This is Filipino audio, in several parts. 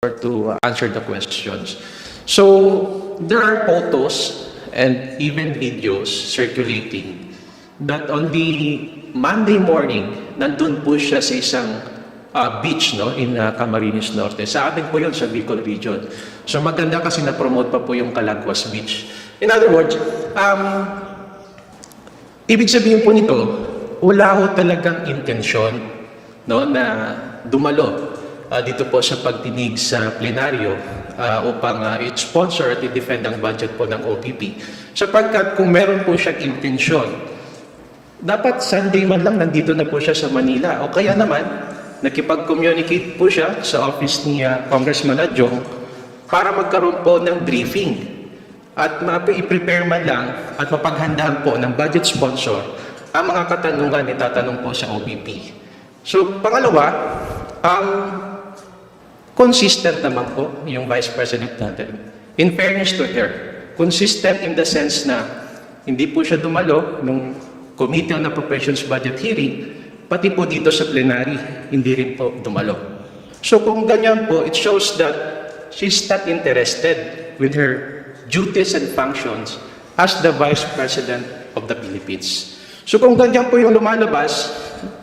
to answer the questions. So there are photos and even videos circulating that on the Monday morning, nandun po siya sa isang beach, no, in Camarines Norte. Sa atin po yun, sa Bicol region. So maganda kasi na-promote pa po yung Calaguas Beach. In other words, ibig sabihin po nito, wala ho talagang intensyon, no, na dumalo dito po sa pagdinig sa plenaryo upang i-sponsor at i-defend ang budget po ng OPP. Sapagkat kung meron po siyang intensyon, dapat Sunday man lang nandito na po siya sa Manila. O kaya naman, nakipag-communicate po siya sa office ni Congressman Adjong para magkaroon po ng briefing at i-prepare man lang at mapaghandaan po ng budget sponsor ang mga katanungan na itatanong po sa OPP. So, pangalawa, consistent naman po yung Vice President natin. In fairness to her, consistent in the sense na hindi po siya dumalo nung Committee on Appropriations Budget hearing, pati po dito sa plenary, hindi rin po dumalo. So kung ganyan po, it shows that she's not interested with her duties and functions as the Vice President of the Philippines. So kung ganyan po yung lumalabas,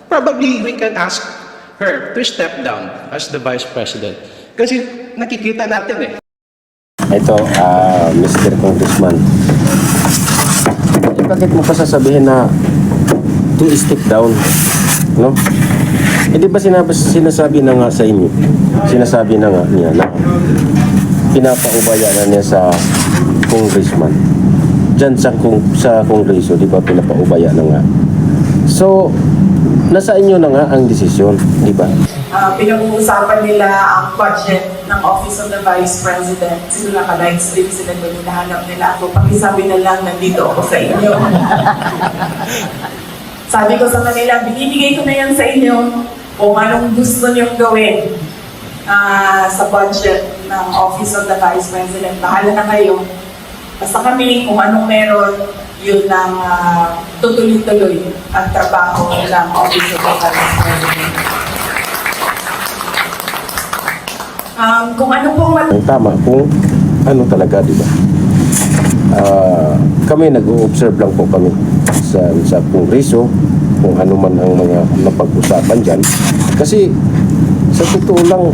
probably we can ask her to step down as the Vice President. Kasi nakikita natin eh. Ito, Mr. Congressman. Bakit mo pa sasabihin na to step down? No? Di ba sinasabi na nga sa inyo? Sinasabi na nga niya na pinapaubaya na niya sa congressman. Diyan sa kongreso, di ba pinapaubaya na nga? So, nasa inyo na nga ang desisyon, di ba? Pinag-uusapan nila ang budget ng Office of the Vice President. Sila naka-livestream sila doon, hinahanap nila ako. Pakisabi na lang, nandito ako sa inyo. Sabi ko sa kanila, binibigay ko na yan sa inyo kung anong gusto niyong gawin sa budget ng Office of the Vice President. Bahala na kayo. Basta kami, kung anong meron, yun ang tutuloy-tuloy ang trabaho ng Office of the Vice President. Kung ano pong tama, kung ano talaga, di ba? Kami nag-o-observe lang po kami sa kongreso kung ano man ang mga napag-usapan dyan. Kasi sa totoo lang,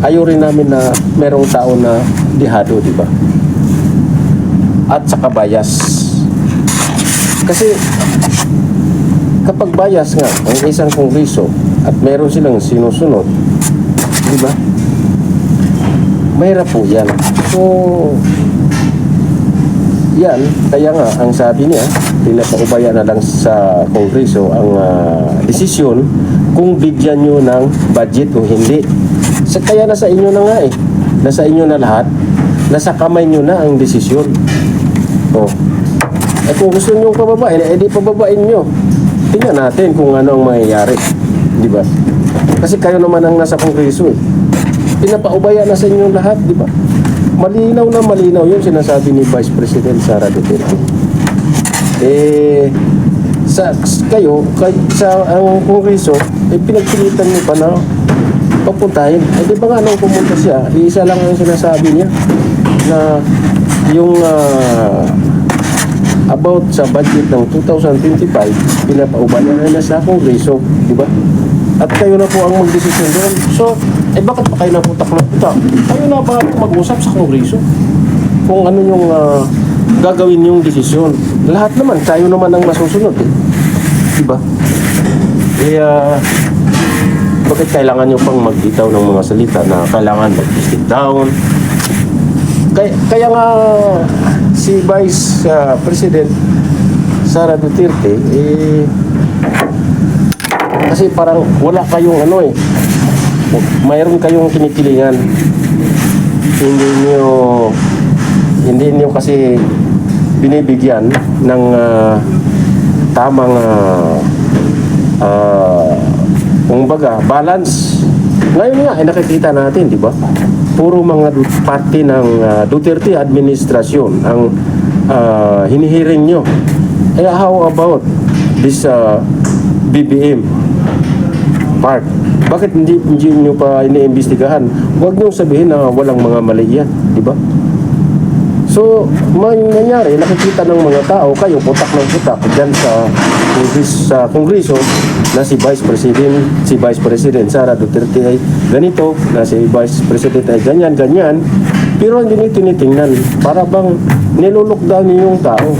ayaw rin namin na merong tao na dihado, di ba? At saka bias. Kasi kapag bias nga ang isang kongreso at meron silang sinusunod, di ba? Mahirap po yan. So, yan, kaya nga, ang sabi niya, pinapaubaya na lang sa kongreso ang desisyon kung bigyan nyo ng budget o hindi. Kaya nasa inyo na nga eh. Nasa inyo na lahat. Nasa kamay nyo na ang desisyon. O, eh kung gusto nyo pababain, edi pababain nyo. Tingnan natin kung ano ang mangyayari. Di ba? Kasi kayo naman ang nasa kongreso eh. Pinapaubaya na sa inyong lahat, di ba? Malinaw na malinaw yun sinasabi ni Vice President Sara Duterte. Sa ang kongreso, pinagpilitan niyo pa na papuntahin. Di ba nga nung pumunta siya, isa lang ang sinasabi niya na yung about sa budget ng 2025, pinapaubaya na sa kongreso, di ba? At kayo na po ang magdesisyon doon. So, bakit pa kayo na po taklo-taklo? Kayo na ba mag-usap sa kongreso? Kung ano yung gagawin yung desisyon. Lahat naman, tayo naman ang masusunod eh. Diba? Bakit kailangan nyo pang magbitaw ng mga salita na kailangan mag-step down? Kaya nga si Vice President Sara Duterte, kasi parang wala kayong mayroon kayong kinikilingan. Hindi niyo kasi binibigyan ng tamang kumbaga balance. Ngayon nga nakikita natin, di ba? Puro mga parte ng Duterte administrasyon ang hinihiring nyo. How about this BBM? part. Bakit hindi nyo pa iniimbestigahan? Huwag nyo sabihin na walang mga mali yan, di ba? So, nangyari, nakikita ng mga tao, kayo putak ng putak dyan sa Kongreso na si Vice President Sara Duterte ay ganito, na si Vice President ay ganyan. Pero hindi nyo tinitingnan. Para bang nilolockdown niyo yung tao.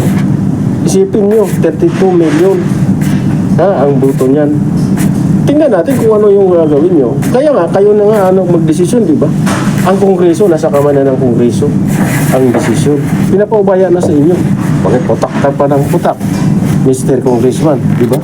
Isipin nyo, 32 million ang buto niyan. Tingnan natin kung ano yung gagawin nyo. Kaya nga, kayo na nga magdesisyon, di ba? Ang Kongreso, nasa kamay na ng Kongreso ang desisyon. Pinapaubaya na sa inyo. Bakit putak ka pa ng putak, Mr. Congressman, di ba?